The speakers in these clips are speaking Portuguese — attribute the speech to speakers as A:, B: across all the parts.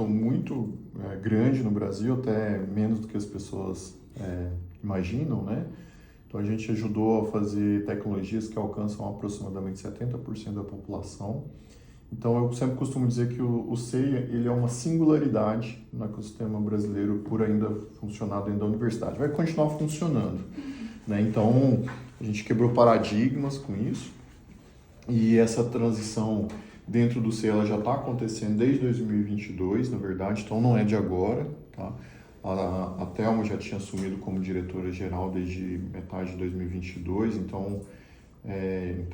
A: impacto muito grande no Brasil, até menos do que as pessoas imaginam, né? Então a gente ajudou a fazer tecnologias que alcançam aproximadamente 70% da população. Então eu sempre costumo dizer que o CEIA ele é uma singularidade no ecossistema brasileiro por ainda funcionar dentro da universidade. Vai continuar funcionando, né? Então a gente quebrou paradigmas com isso e essa transição dentro do CEIA ela já está acontecendo desde 2022, na verdade, então não é de agora, tá? A Thelma já tinha assumido como diretora-geral desde metade de 2022, então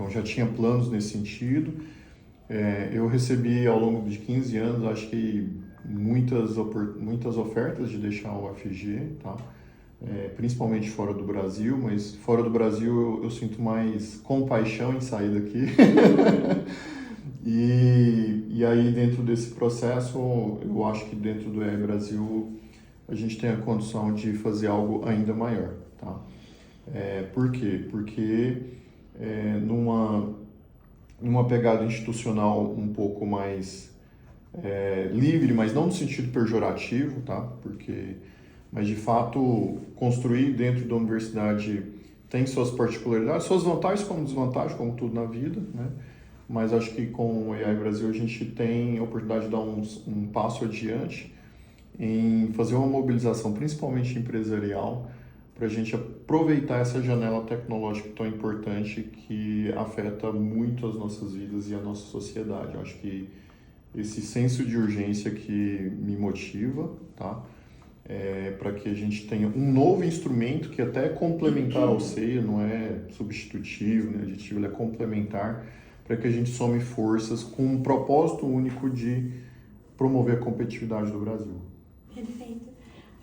A: já tinha planos nesse sentido. Eu recebi ao longo de 15 anos, acho que muitas ofertas de deixar o UFG, tá? Principalmente fora do Brasil, mas fora do Brasil eu sinto mais compaixão em sair daqui. E aí dentro desse processo, eu acho que dentro do EA Brasil a gente tem a condição de fazer algo ainda maior, tá? Por quê? Porque numa pegada institucional um pouco mais livre, mas não no sentido pejorativo, tá? Mas de fato construir dentro da universidade tem suas particularidades, suas vantagens como desvantagens, como tudo na vida, né? Mas acho que com o AI Brasil a gente tem a oportunidade de dar um passo adiante em fazer uma mobilização, principalmente empresarial, para a gente aproveitar essa janela tecnológica tão importante que afeta muito as nossas vidas e a nossa sociedade. Eu acho que esse senso de urgência que me motiva, tá? Para que a gente tenha um novo instrumento que até é complementar ao CEIA, não é substitutivo, né? Aditivo, ele é complementar, para que a gente some forças com um propósito único de promover a competitividade do Brasil.
B: Perfeito.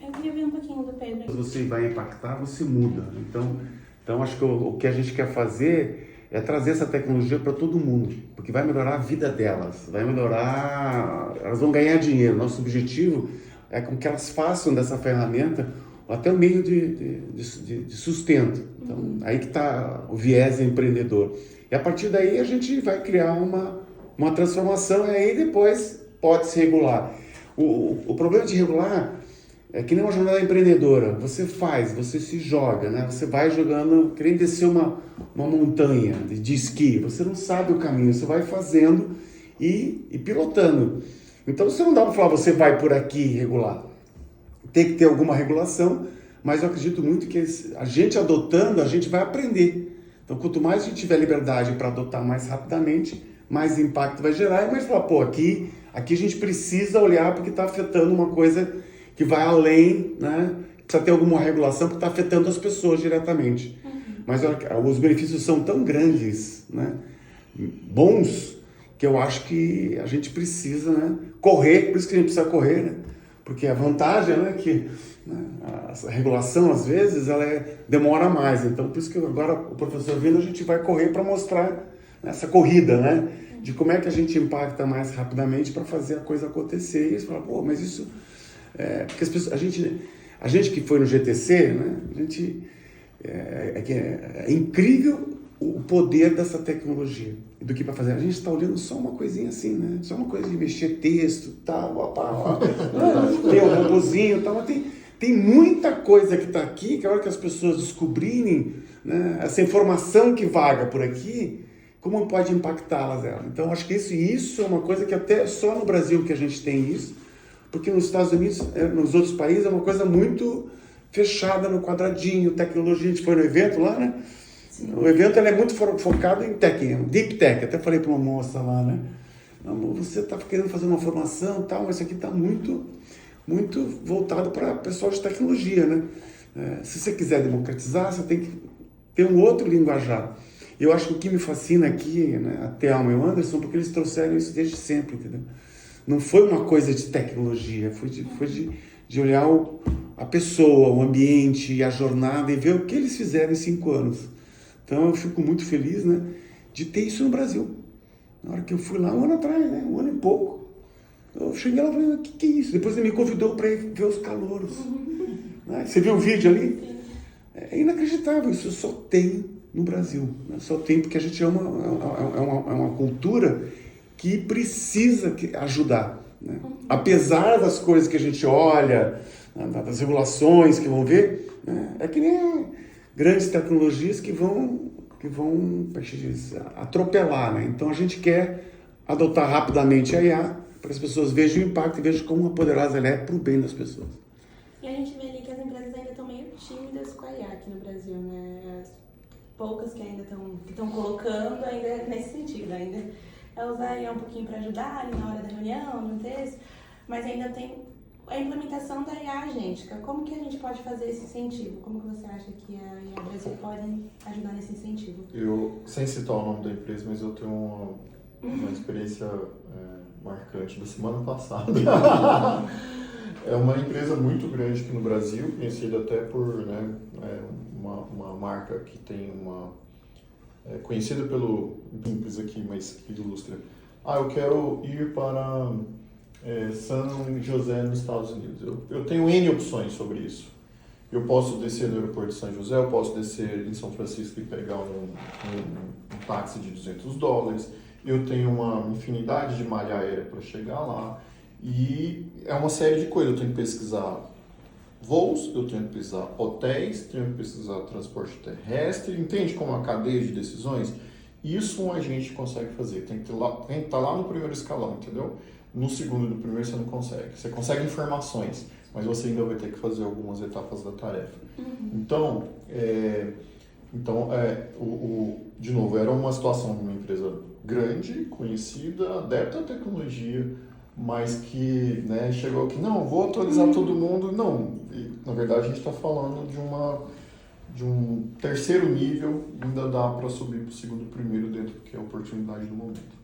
B: Eu queria ver um pouquinho do Pedro.
C: Se você vai impactar, você muda. Então acho que o que a gente quer fazer é trazer essa tecnologia para todo mundo, porque vai melhorar a vida delas, elas vão ganhar dinheiro. Nosso objetivo é com que elas façam dessa ferramenta até o meio de sustento. Então, aí que está o viés empreendedor. E a partir daí a gente vai criar uma transformação e aí depois pode se regular. O problema de regular é que nem uma jornada empreendedora. Você se joga, né? Você vai jogando, querendo descer uma montanha de esqui. Você não sabe o caminho, você vai fazendo e pilotando. Então você não dá para falar, você vai por aqui regular. Tem que ter alguma regulação, mas eu acredito muito que a gente adotando, a gente vai aprender. Então quanto mais a gente tiver liberdade para adotar mais rapidamente, mais impacto vai gerar. E mais falar, aqui a gente precisa olhar porque está afetando uma coisa que vai além, né? Precisa ter alguma regulação porque está afetando as pessoas diretamente. Mas os benefícios são tão grandes, né? Bons, que eu acho que a gente precisa, né? Correr, por isso que a gente precisa correr, né? Porque a vantagem, né, que a regulação, às vezes, ela demora mais. Então, por isso que agora o professor vindo, a gente vai correr para mostrar essa corrida, né? De como é que a gente impacta mais rapidamente para fazer a coisa acontecer. E você fala, mas isso... porque as pessoas, a gente que foi no GTC, né? É incrível o poder dessa tecnologia do que para fazer. A gente está olhando só uma coisinha assim, né? Só uma coisa de mexer texto, tal, tem um robôzinho, tal, mas tem muita coisa que está aqui, que a hora que as pessoas descobrirem, né, essa informação que vaga por aqui, como pode impactá-las? Então, acho que isso é uma coisa que até só no Brasil que a gente tem isso, porque nos Estados Unidos, nos outros países, é uma coisa muito fechada no quadradinho, tecnologia. A gente foi no evento lá, né? Sim. O evento é muito focado em deep tech. Até falei para uma moça lá, né? Amor, você está querendo fazer uma formação e tal, mas isso aqui está muito, muito voltado para pessoal de tecnologia, né? Se você quiser democratizar, você tem que ter um outro linguajar. Eu acho que o que me fascina aqui, né, a Thelma e o Anderson, porque eles trouxeram isso desde sempre, entendeu? Não foi uma coisa de tecnologia, foi de olhar a pessoa, o ambiente, a jornada e ver o que eles fizeram em 5 anos. Então eu fico muito feliz, né, de ter isso no Brasil. Na hora que eu fui lá, 1 ano atrás, né, 1 ano e pouco, eu cheguei lá e falei, o que é isso? Depois ele me convidou para ir ver os calouros. Você viu o vídeo ali? É inacreditável, isso só tem no Brasil. Né? Só tem porque a gente é uma cultura que precisa ajudar. né? Apesar das coisas que a gente olha, das regulações que vão ver, né? É que nem grandes tecnologias que vão como é que se diz, atropelar, né? Então a gente quer adotar rapidamente a IA para que as pessoas vejam o impacto e vejam como poderosa ela é para o bem das pessoas.
B: E a gente vê ali que as empresas ainda estão meio tímidas com a IA aqui no Brasil, né? As poucas que ainda estão colocando ainda nesse sentido, ainda é usar a IA um pouquinho para ajudar ali na hora da reunião, no texto, mas ainda tem a implementação da IA agêntica. Como que a gente pode fazer esse incentivo? Como que você acha que a IA Brasil pode ajudar nesse incentivo?
A: Eu, sem citar o nome da empresa, mas eu tenho uma experiência marcante da semana passada. É uma empresa muito grande aqui no Brasil, conhecida até por, né, uma marca que tem conhecida pelo Simples aqui, mas que ilustra. Eu quero ir para São José, nos Estados Unidos. Eu tenho N opções sobre isso. Eu posso descer no aeroporto de São José, eu posso descer em São Francisco e pegar um táxi de $200. Eu tenho uma infinidade de malha aérea para chegar lá. E é uma série de coisas. Eu tenho que pesquisar voos, eu tenho que pesquisar hotéis, tenho que pesquisar transporte terrestre. Entende como uma cadeia de decisões? Isso um agente consegue fazer. Tem que estar lá no primeiro escalão, entendeu? No segundo e no primeiro você não consegue. Você consegue informações, mas você ainda vai ter que fazer algumas etapas da tarefa. Então, de novo, era uma situação de uma empresa grande, conhecida, adepta à tecnologia, mas que, né, chegou aqui, não, vou atualizar todo mundo. Não, e, na verdade a gente está falando de um terceiro nível, ainda dá para subir para o segundo e primeiro dentro, que é a oportunidade do momento.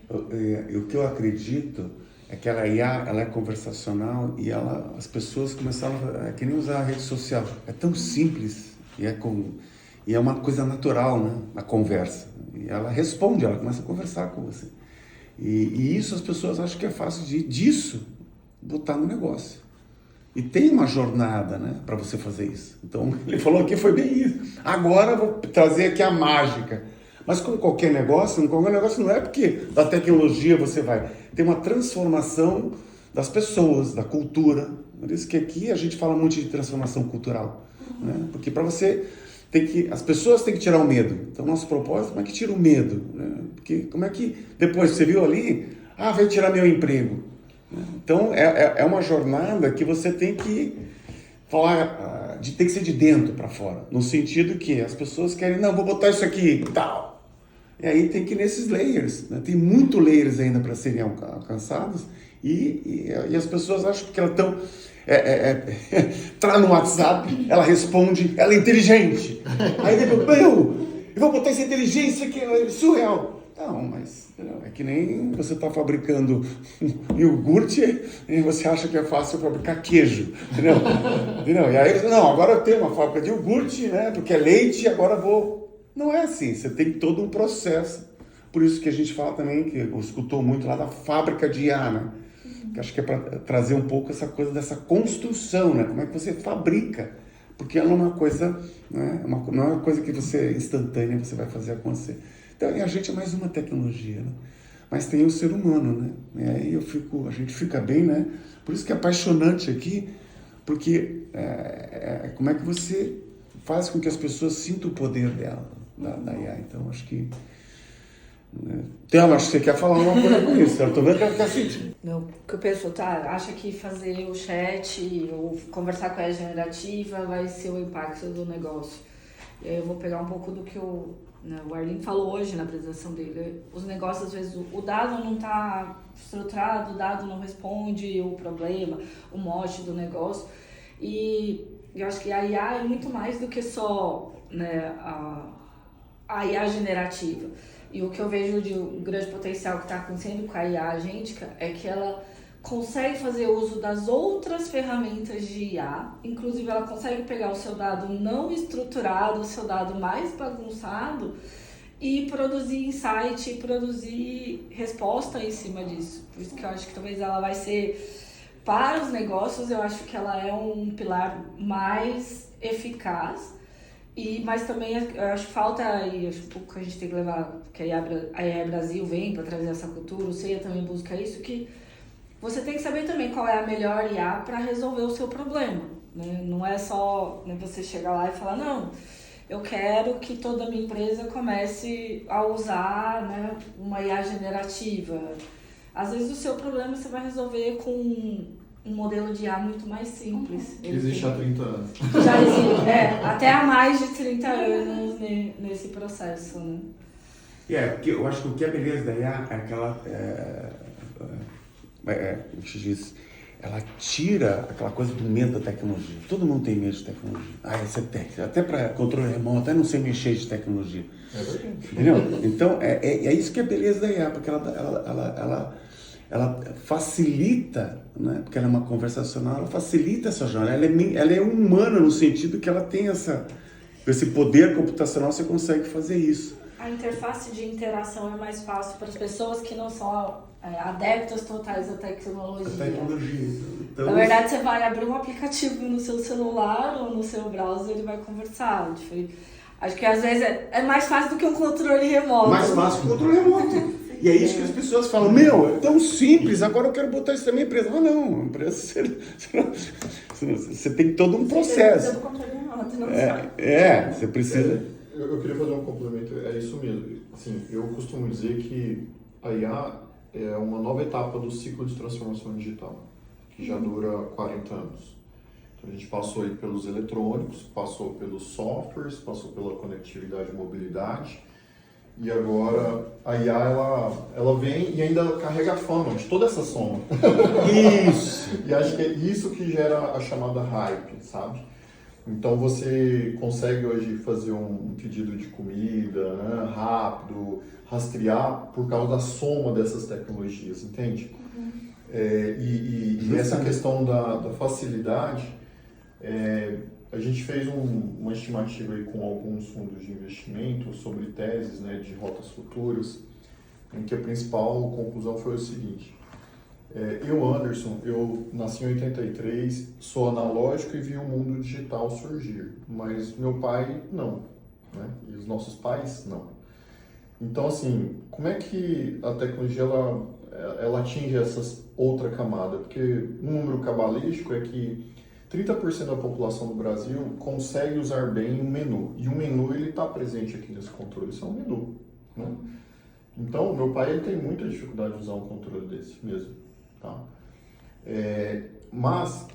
C: O que eu acredito é que ela é conversacional e as pessoas começaram a que nem usar a rede social. É tão simples e é uma coisa natural, né, a conversa. E ela responde, ela começa a conversar com você. E isso as pessoas acham que é fácil disso botar no negócio. E tem uma jornada, né, para você fazer isso. Então, ele falou que foi bem isso. Agora eu vou trazer aqui a mágica. Mas como qualquer negócio não é porque da tecnologia você vai. Tem uma transformação das pessoas, da cultura. Por isso que aqui a gente fala muito de transformação cultural. Né? Porque para você... as pessoas têm que tirar o medo. Então, nosso propósito, como é que tira o medo? Né? Porque como é que, depois você viu ali, vai tirar meu emprego. Então, é uma jornada que você tem que falar, tem que ser de dentro para fora. No sentido que as pessoas querem, não, vou botar isso aqui e tal. E aí tem que ir nesses layers. Né? Tem muito layers ainda para serem alcançados. E as pessoas acham que elas estão... tá no WhatsApp, ela responde, ela é inteligente. Aí depois, eu vou botar essa inteligência que é surreal. Não, mas é que nem você está fabricando iogurte e você acha que é fácil fabricar queijo, entendeu? E aí você, não, agora eu tenho uma fábrica de iogurte, né, porque é leite, agora vou... Não é assim, você tem todo um processo. Por isso que a gente fala também, que eu escutou muito lá da fábrica de IA, né? Que acho que é para trazer um pouco essa coisa dessa construção, né? Como é que você fabrica? Porque ela não é uma coisa, né? Não é uma coisa que você instantânea você vai fazer acontecer. Então, a gente é mais uma tecnologia, né? Mas tem o ser humano, né? E aí a gente fica bem, né? Por isso que é apaixonante aqui, porque como é que você faz com que as pessoas sintam o poder dela, da IA. Então, acho que... Thelma, acho que você quer falar uma coisa com isso. Eu tô vendo que ela quer sentir.
D: Não, que eu penso, acha que fazer o chat ou conversar com a generativa vai ser o impacto do negócio. E aí eu vou pegar um pouco do que o Arlindo falou hoje na apresentação dele. Os negócios, às vezes, o dado não está estruturado, o dado não responde o problema, o mote do negócio. E eu acho que a IA é muito mais do que só, né, a IA generativa. E o que eu vejo de um grande potencial que está acontecendo com a IA agêntica é que ela consegue fazer uso das outras ferramentas de IA, inclusive ela consegue pegar o seu dado não estruturado, o seu dado mais bagunçado e produzir insight, e produzir resposta em cima disso. Por isso que eu acho que talvez ela vai ser, para os negócios, eu acho que ela é um pilar mais eficaz. Mas também eu acho que falta, e acho que a gente tem que levar, que a IA Brasil vem para trazer essa cultura, o CEIA também busca isso, que você tem que saber também qual é a melhor IA para resolver o seu problema, né? Não é só, né, você chegar lá e falar, não, eu quero que toda a minha empresa comece a usar, né, uma IA generativa. Às vezes o seu problema você vai resolver com um modelo de IA muito mais simples.
A: Existe há 30 anos.
D: Já existe, até há mais de 30 anos nesse processo, né?
C: Porque eu acho que o que é beleza da IA é aquela... como se diz? Ela tira aquela coisa do medo da tecnologia. Todo mundo tem medo de tecnologia. Isso é técnico. Até para controle remoto, até não sei mexer de tecnologia.
A: É verdade.
C: Entendeu? Então, é isso que é a beleza da IA, porque ela facilita, né? Porque ela é uma conversacional, ela facilita essa jornada. Ela é humana no sentido que ela tem esse poder computacional, você consegue fazer isso.
D: A interface de interação é mais fácil para as pessoas que não são adeptas totais da tecnologia.
C: Então,
D: Na verdade, você vai abrir um aplicativo no seu celular ou no seu browser e ele vai conversar. Acho que às vezes é mais fácil do que um controle remoto.
C: Mais fácil que o controle remoto. E é isso que as pessoas falam, é tão simples, agora eu quero botar isso na minha empresa. Não, empresa, você tem todo um processo.
B: Você controle remoto, não
C: você precisa...
A: Eu queria fazer um complemento, é isso mesmo. Assim, eu costumo dizer que a IA é uma nova etapa do ciclo de transformação digital, que já dura 40 anos. Então, a gente passou aí pelos eletrônicos, passou pelos softwares, passou pela conectividade e mobilidade, e agora a IA ela vem e ainda carrega a fama de toda essa soma.
C: Isso!
A: E acho que é isso que gera a chamada hype, sabe? Então você consegue hoje fazer um pedido de comida, né, rápido, rastrear por causa da soma dessas tecnologias, entende? E essa questão da facilidade, a gente fez uma estimativa aí com alguns fundos de investimento sobre teses, né, de rotas futuras, em que a principal conclusão foi o seguinte: eu, Anderson, eu nasci em 83, sou analógico e vi o mundo digital surgir, mas meu pai não, né? E os nossos pais não. Então, assim, como é que a tecnologia ela atinge essa outra camada? Porque um número cabalístico é que 30% da população do Brasil consegue usar bem um menu, e o menu ele está presente aqui nesse controle, isso é um menu, né? Então, meu pai ele tem muita dificuldade de usar um controle desse mesmo. Tá? Mas,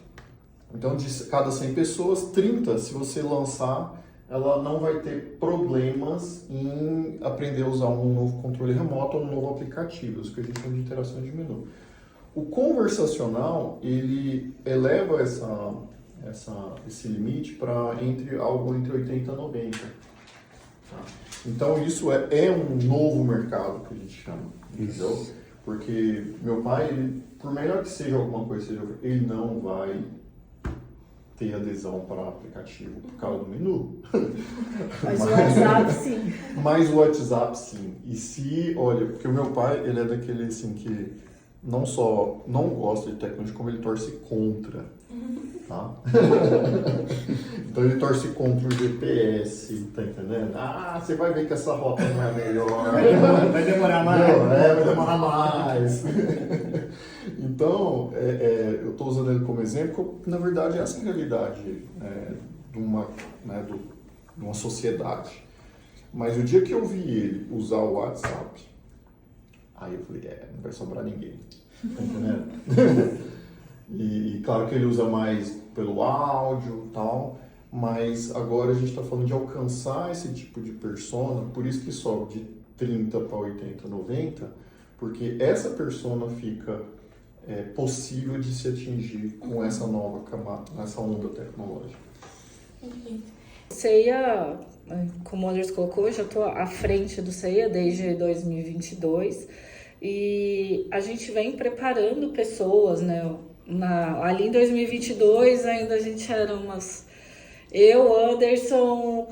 A: então de cada 100 pessoas, 30, se você lançar, ela não vai ter problemas em aprender a usar um novo controle remoto ou um novo aplicativo, isso que a gente chama de interação de menu. O conversacional, ele eleva esse limite para algo entre 80 e 90. Tá? Então, isso é um novo mercado que a gente chama, entendeu? Isso. Porque meu pai, por melhor que seja alguma coisa, ele não vai ter adesão para aplicativo por causa do menu.
D: Mas o WhatsApp, sim.
A: Mas o WhatsApp, sim. E se, olha, porque o meu pai, ele é daquele, assim, que não só não gosta de tecnologia, como ele torce contra. Tá? Então ele torce contra o GPS, tá entendendo? Você vai ver que essa rota não é a melhor.
C: Vai demorar mais.
A: Vai demorar mais. Então, eu estou usando ele como exemplo, porque na verdade essa é a realidade de uma sociedade. Mas o dia que eu vi ele usar o WhatsApp, aí eu falei, não vai sobrar ninguém. Tá entendendo? E claro que ele usa mais pelo áudio e tal, mas agora a gente está falando de alcançar esse tipo de persona, por isso que sobe de 30 para 80, 90, porque essa persona fica possível de se atingir com essa nova camada, essa onda tecnológica.
D: CEIA, como o Anderson colocou, eu já estou à frente do CEIA desde 2022 e a gente vem preparando pessoas, né? Ali em 2022 ainda a gente era eu, Anderson,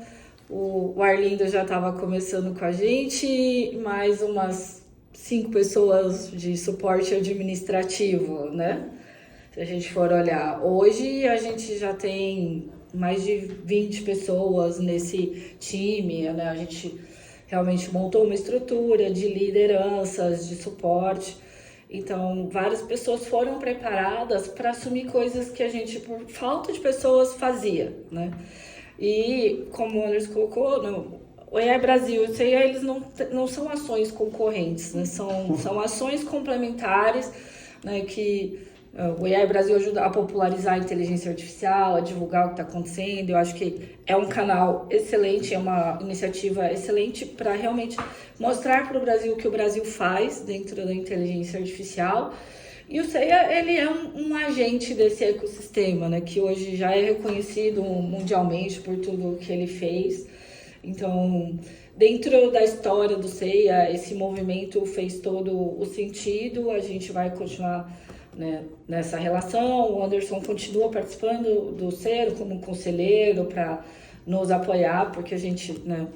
D: o Arlindo já estava começando com a gente, mais umas 5 pessoas de suporte administrativo, né? Se a gente for olhar, hoje a gente já tem mais de 20 pessoas nesse time, né? A gente realmente montou uma estrutura de lideranças, de suporte. Então, várias pessoas foram preparadas para assumir coisas que a gente, por falta de pessoas, fazia, né? E, como o Anderson colocou, o AI Brasil e o CEIA, eles não são ações concorrentes, né? São ações complementares, né, que o AI Brasil ajuda a popularizar a inteligência artificial, a divulgar o que está acontecendo. Eu acho que é um canal excelente, é uma iniciativa excelente para realmente mostrar para o Brasil o que o Brasil faz dentro da inteligência artificial. E o CEIA, ele é um agente desse ecossistema, né, que hoje já é reconhecido mundialmente por tudo que ele fez. Então, dentro da história do CEIA, esse movimento fez todo o sentido. A gente vai continuar, né, nessa relação. O Anderson continua participando do CEIA como conselheiro para nos apoiar, porque a gente, né,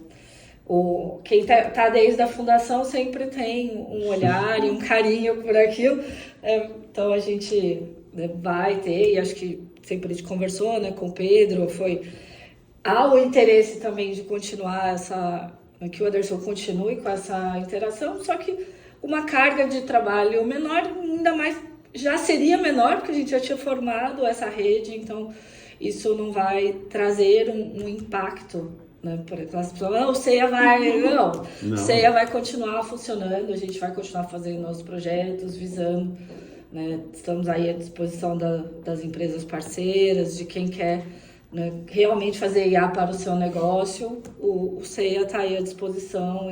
D: quem tá desde a fundação sempre tem um olhar e um carinho por aquilo. Então a gente, né, vai ter, e acho que sempre a gente conversou, né, com o Pedro, há o interesse também de continuar que o Anderson continue com essa interação, só que uma carga de trabalho menor, ainda mais, já seria menor, porque a gente já tinha formado essa rede, então isso não vai trazer um impacto, né, por aquelas pessoas, o CEIA o CEIA vai continuar funcionando, a gente vai continuar fazendo nossos projetos, visando, né, estamos aí à disposição das empresas parceiras, de quem quer, né, realmente fazer IA para o seu negócio. O CEIA está aí à disposição,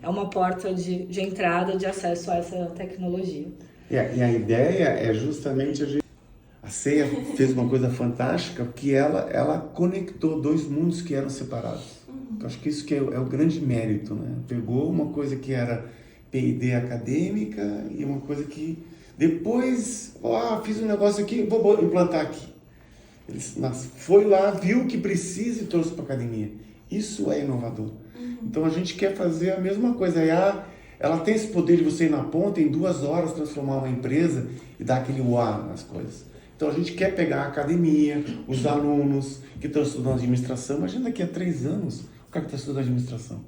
D: é uma porta de entrada, de acesso a essa tecnologia.
C: E a ideia é justamente a CEIA fez uma coisa fantástica, porque ela conectou dois mundos que eram separados. Então, acho que isso que é o grande mérito, né? Pegou uma coisa que era P&D acadêmica e uma coisa que depois, fiz um negócio aqui, vou implantar aqui. Ele foi lá, viu o que precisa e trouxe para a academia. Isso é inovador. Então a gente quer fazer a mesma coisa. Ela tem esse poder de você ir na ponta, em 2 horas transformar uma empresa e dar aquele uau nas coisas. Então a gente quer pegar a academia, os alunos que estão estudando administração. Imagina daqui a 3 anos o cara que está estudando administração.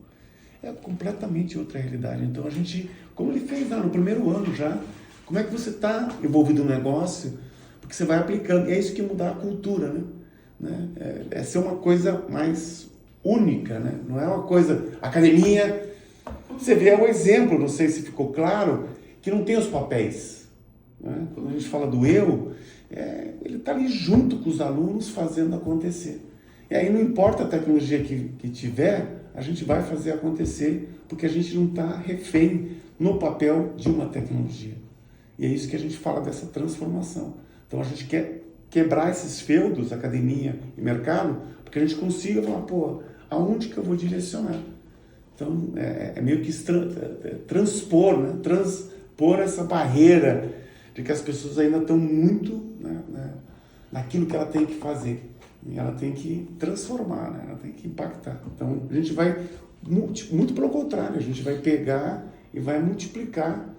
C: É completamente outra realidade. Então a gente, como ele fez lá no primeiro ano já, como é que você está envolvido no negócio? Porque você vai aplicando. E é isso que mudar a cultura, né? É ser uma coisa mais única, né? Não é uma coisa... Academia, você vê, é um exemplo, não sei se ficou claro, que não tem os papéis, né? Quando a gente fala do eu, ele está ali junto com os alunos fazendo acontecer. E aí não importa a tecnologia que tiver, a gente vai fazer acontecer, porque a gente não está refém no papel de uma tecnologia. E é isso que a gente fala dessa transformação. Então a gente quer quebrar esses feudos, academia e mercado, porque a gente consiga falar, aonde que eu vou direcionar? Então é meio que transpor, né? Transpor essa barreira de que as pessoas ainda estão muito, né, naquilo que ela tem que fazer. E ela tem que transformar, né? Ela tem que impactar. Então a gente vai, muito pelo contrário, a gente vai pegar e vai multiplicar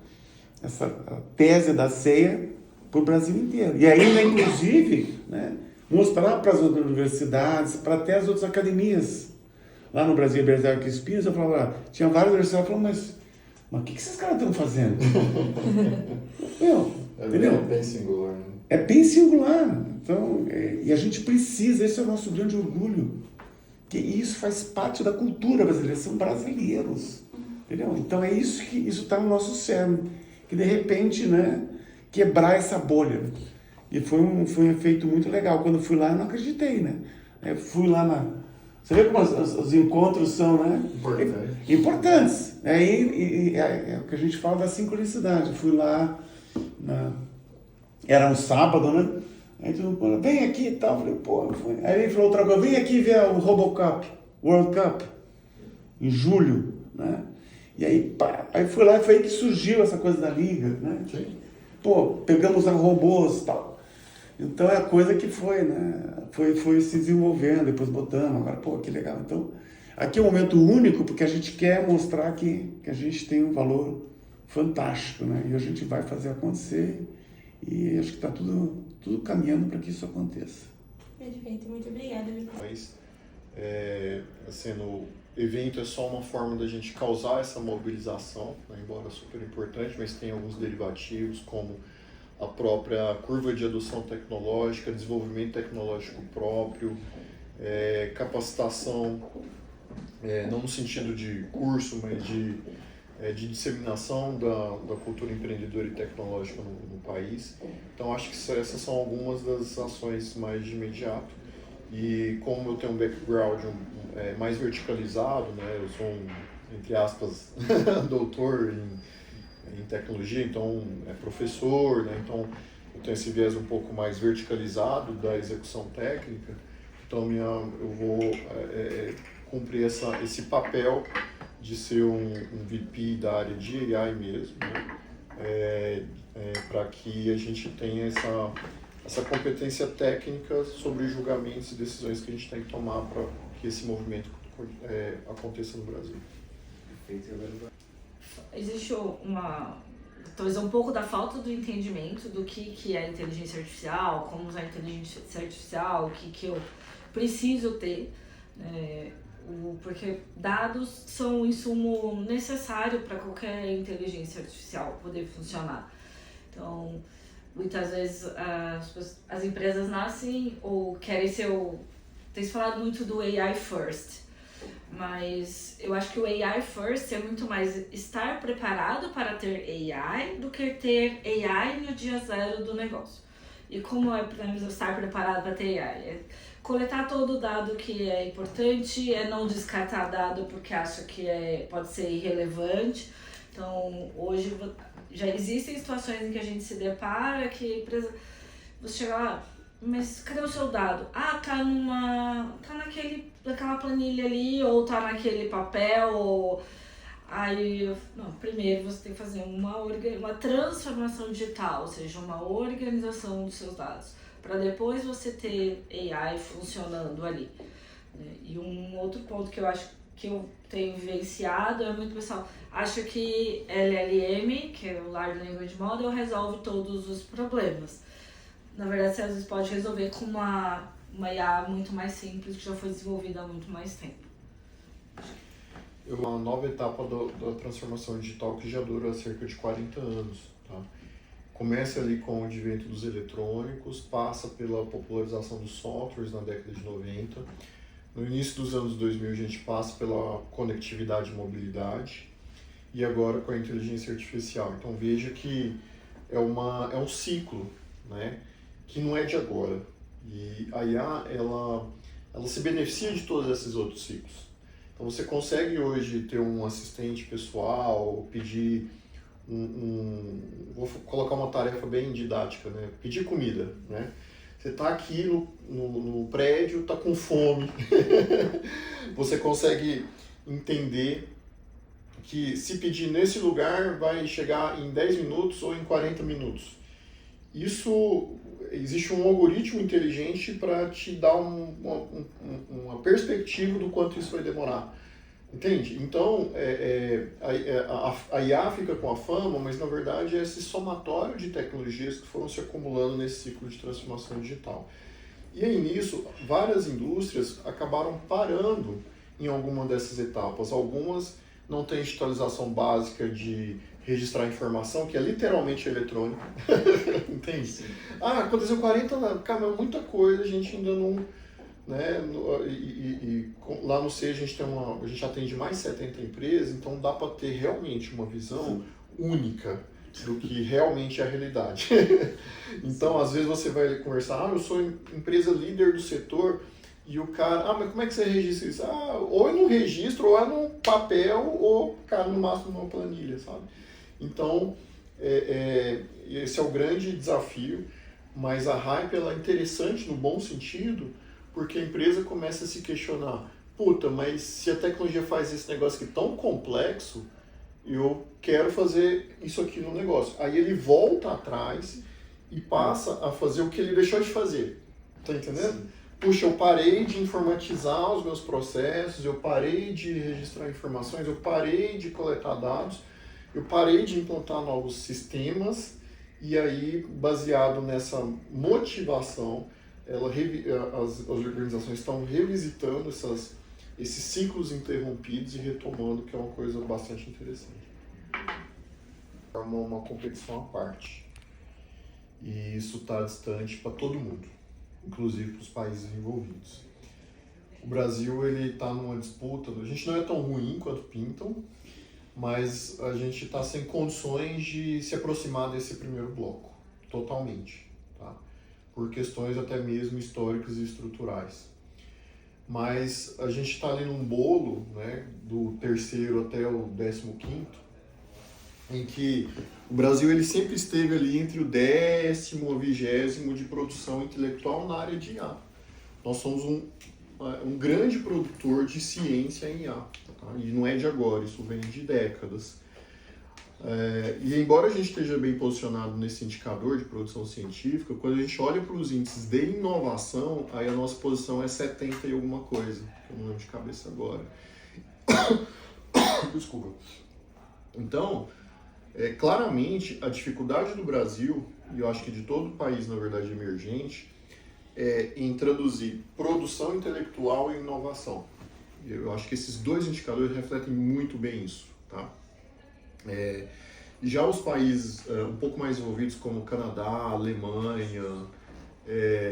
C: essa tese da CEIA para o Brasil inteiro. E ainda, inclusive, né, mostrar para as outras universidades, para até as outras academias. Lá no Brasil, Berserk Espírito, eu falava, tinha várias universidades falando, mas o que esses caras estão fazendo? Entendeu?
A: É bem singular, né?
C: É bem singular. Então, e a gente precisa, esse é o nosso grande orgulho, que isso faz parte da cultura brasileira, são brasileiros. Entendeu? Então é isso que isso está no nosso cérebro, que de repente, né, quebrar essa bolha. E foi um efeito muito legal. Quando eu fui lá, eu não acreditei, né? Eu fui lá Você vê como os encontros são, né? Importantes. É o que a gente fala da sincronicidade. Eu fui lá, era um sábado, né? Aí todo mundo falou, vem aqui e tal. Eu falei, fui. Aí ele falou outra coisa, vem aqui ver o Robocup, World Cup, em julho, né? E aí, aí fui lá e foi aí que surgiu essa coisa da liga, né?
A: Sim.
C: Pegamos robôs e tal. Então é a coisa que foi, né? Foi se desenvolvendo, depois botamos, agora, que legal. Então, aqui é um momento único, porque a gente quer mostrar que a gente tem um valor fantástico, né? E a gente vai fazer acontecer e acho que está tudo caminhando para que isso aconteça.
B: Perfeito, muito obrigada, Vitor.
A: Mas o evento é só uma forma da gente causar essa mobilização, né, embora super importante, mas tem alguns derivativos, como a própria curva de adoção tecnológica, desenvolvimento tecnológico próprio, capacitação, não no sentido de curso, mas de disseminação da cultura empreendedora e tecnológica no país. Então, acho que essas são algumas das ações mais de imediato. E como eu tenho um background mais verticalizado, né, eu sou entre aspas, doutor em tecnologia, então professor, né, então eu tenho esse viés um pouco mais verticalizado da execução técnica, então eu vou cumprir esse papel de ser um VP da área de AI mesmo, né? Para que a gente tenha essa competência técnica sobre julgamentos e decisões que a gente tem que tomar para que esse movimento aconteça no Brasil.
D: Existe talvez um pouco da falta do entendimento do que é inteligência artificial, como usar inteligência artificial, o que eu preciso ter, porque dados são um insumo necessário para qualquer inteligência artificial poder funcionar. Então, muitas vezes as empresas nascem ou querem ser tem se falado muito do AI first, mas eu acho que o AI first é muito mais estar preparado para ter AI do que ter AI no dia zero do negócio. E como podemos estar preparado para ter AI? É coletar todo o dado que é importante, não descartar dado porque acha que pode ser irrelevante. Então, hoje já existem situações em que a gente se depara que a empresa, você chega lá, mas cadê o seu dado? Tá naquela planilha ali, ou tá naquele papel, ou... primeiro você tem que fazer uma transformação digital, ou seja, uma organização dos seus dados, para depois você ter AI funcionando ali. E um outro ponto que eu acho que eu tenho vivenciado é muito pessoal acha que LLM, que é o Large Language Model, resolve todos os problemas. Na verdade, você às vezes pode resolver com uma IA muito mais simples, que já foi desenvolvida há muito mais tempo.
A: Uma nova etapa da transformação digital que já dura cerca de 40 anos. Tá? Começa ali com o advento dos eletrônicos, passa pela popularização dos softwares na década de 90. No início dos anos 2000 a gente passa pela conectividade e mobilidade e agora com a inteligência artificial. Então veja que é um ciclo, né, que não é de agora. E a IA, ela se beneficia de todos esses outros ciclos. Então você consegue hoje ter um assistente pessoal, pedir vou colocar uma tarefa bem didática, né? Pedir comida, né? Você está aqui no prédio, está com fome. Você consegue entender que se pedir nesse lugar vai chegar em 10 minutos ou em 40 minutos. Existe um algoritmo inteligente para te dar uma perspectiva do quanto isso vai demorar. Entende? Então, a IA fica com a fama, mas na verdade é esse somatório de tecnologias que foram se acumulando nesse ciclo de transformação digital. E aí nisso, várias indústrias acabaram parando em alguma dessas etapas. Algumas não têm digitalização básica de registrar informação, que é literalmente eletrônico. Entende? Sim. Aconteceu 40 anos, cara, é muita coisa, a gente ainda não... Né? Lá no C a gente atende mais de 70 empresas, então dá para ter realmente uma visão única do que realmente é a realidade. Então, às vezes você vai conversar, eu sou empresa líder do setor, e o cara, mas como é que você registra isso? Ou é no registro, ou é no papel, ou, cara, no máximo numa planilha, sabe? Então, esse é o grande desafio, mas a hype ela é interessante no bom sentido, porque a empresa começa a se questionar, mas se a tecnologia faz esse negócio aqui tão complexo, eu quero fazer isso aqui no negócio. Aí ele volta atrás e passa a fazer o que ele deixou de fazer. Tá entendendo? Sim. Puxa, eu parei de informatizar os meus processos, eu parei de registrar informações, eu parei de coletar dados, eu parei de implantar novos sistemas, e aí, baseado nessa motivação, as organizações estão revisitando esses ciclos interrompidos e retomando, que é uma coisa bastante interessante. É uma competição à parte. E isso está distante para todo mundo, inclusive para os países envolvidos. O Brasil está numa disputa, a gente não é tão ruim quanto pintam, mas a gente está sem condições de se aproximar desse primeiro bloco, totalmente, tá? Por questões até mesmo históricas e estruturais. Mas a gente está ali num bolo, né, do terceiro até o 15º, em que o Brasil ele sempre esteve ali entre o 10º e o 20º de produção intelectual na área de IA. Nós somos um grande produtor de ciência em IA, tá? E não é de agora, isso vem de décadas. E embora a gente esteja bem posicionado nesse indicador de produção científica, quando a gente olha para os índices de inovação, aí a nossa posição é 70 e alguma coisa, eu não lembro de cabeça agora. Desculpa. Então, claramente, a dificuldade do Brasil, e eu acho que de todo o país, na verdade, emergente, é em traduzir produção intelectual e inovação. Eu acho que esses dois indicadores refletem muito bem isso, tá? Já os países um pouco mais envolvidos, como Canadá, Alemanha,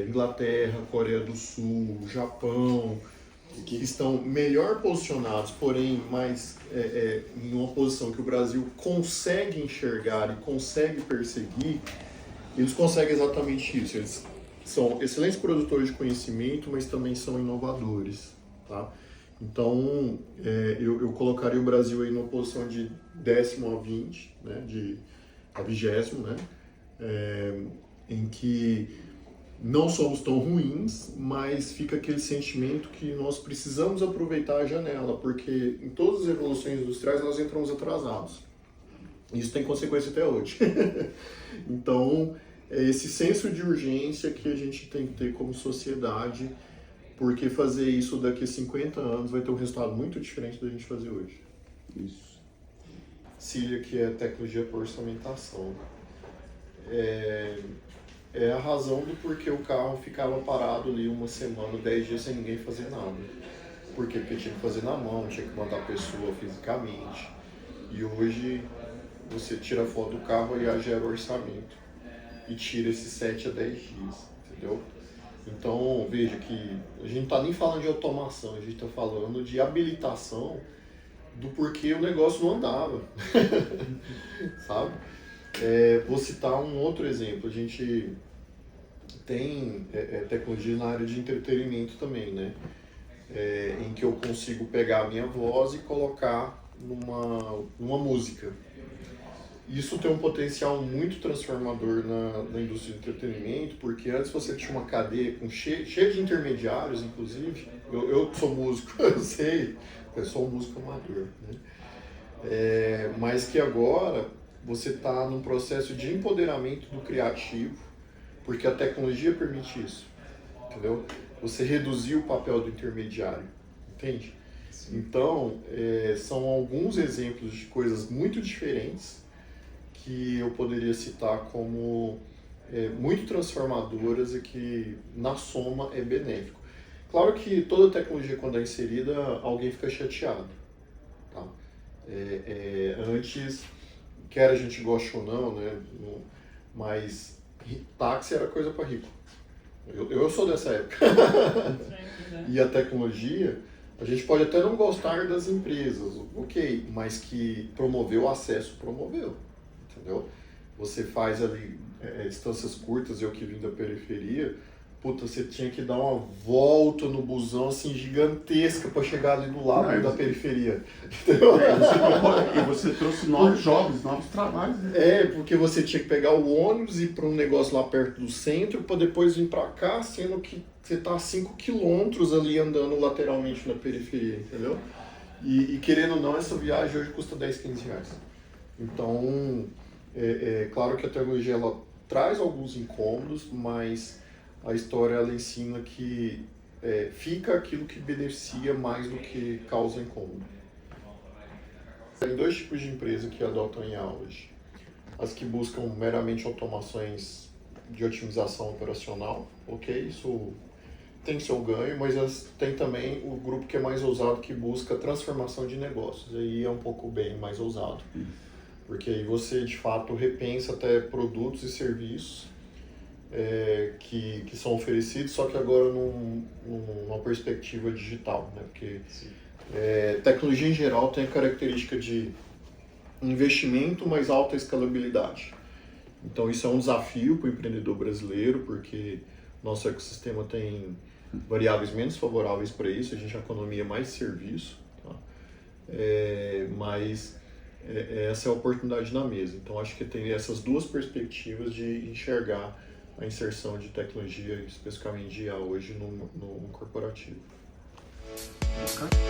A: Inglaterra, Coreia do Sul, Japão, que estão melhor posicionados, porém mais em uma posição que o Brasil consegue enxergar e consegue perseguir, eles conseguem exatamente isso. Eles são excelentes produtores de conhecimento, mas também são inovadores, tá? Então, eu colocaria o Brasil aí numa posição de 10º a 20, né, a 20º, né, em que não somos tão ruins, mas fica aquele sentimento que nós precisamos aproveitar a janela, porque em todas as revoluções industriais nós entramos atrasados. Isso tem consequência até hoje. Então, é esse senso de urgência que a gente tem que ter como sociedade, porque fazer isso daqui a 50 anos vai ter um resultado muito diferente da gente fazer hoje.
C: Isso.
A: CILIA, que é tecnologia por orçamentação. É a razão do porquê o carro ficava parado ali uma semana, 10 dias sem ninguém fazer nada. Por quê? Porque tinha que fazer na mão, tinha que mandar a pessoa fisicamente. E hoje você tira a foto do carro e gera o orçamento. E tira esses 7 a 10 dias, entendeu? Então, veja que a gente não está nem falando de automação, a gente está falando de habilitação do porquê o negócio não andava, sabe? Vou citar um outro exemplo, a gente tem tecnologia na área de entretenimento também, né? Em que eu consigo pegar a minha voz e colocar numa música. Isso tem um potencial muito transformador na indústria de entretenimento, porque antes você tinha uma cadeia cheia de intermediários, inclusive. Eu sou músico, eu sei, eu sou um músico amador, né? Mas que agora você está num processo de empoderamento do criativo, porque a tecnologia permite isso, entendeu? Você reduzir o papel do intermediário, entende? Sim. Então, são alguns exemplos de coisas muito diferentes que eu poderia citar como muito transformadoras e que, na soma, é benéfico. Claro que toda tecnologia, quando é inserida, alguém fica chateado, tá? Antes, quer a gente goste ou não, né? Mas táxi era coisa para rico. Eu sou dessa época. E a tecnologia, a gente pode até não gostar das empresas, ok, mas que promoveu o acesso, promoveu. Entendeu? Você faz ali distâncias curtas, eu que vim da periferia, puta, você tinha que dar uma volta no busão assim gigantesca para chegar ali do lado da periferia. Entendeu?
C: E você trouxe novos jobs, novos trabalhos. Né?
A: Porque você tinha que pegar o ônibus e ir para um negócio lá perto do centro para depois vir para cá, sendo que você tá a 5 quilômetros ali andando lateralmente na periferia, entendeu? E querendo ou não, essa viagem hoje custa 10, 15 reais. Então, claro que a tecnologia ela traz alguns incômodos, mas a história ela ensina que fica aquilo que beneficia mais do que causa incômodo. Tem dois tipos de empresa que adotam IA hoje. As que buscam meramente automações de otimização operacional, ok? Isso tem seu ganho, mas tem também o grupo que é mais ousado, que busca transformação de negócios. Aí é um pouco bem mais ousado, porque aí você de fato repensa até produtos e serviços que são oferecidos, só que agora numa perspectiva digital, né? Porque tecnologia em geral tem a característica de investimento, mas alta escalabilidade. Então isso é um desafio para o empreendedor brasileiro, porque nosso ecossistema tem variáveis menos favoráveis para isso, a gente economia mais serviço, tá? Mas essa é a oportunidade na mesa. Então acho que tem essas duas perspectivas de enxergar a inserção de tecnologia, especificamente de IA hoje no corporativo.
C: Okay.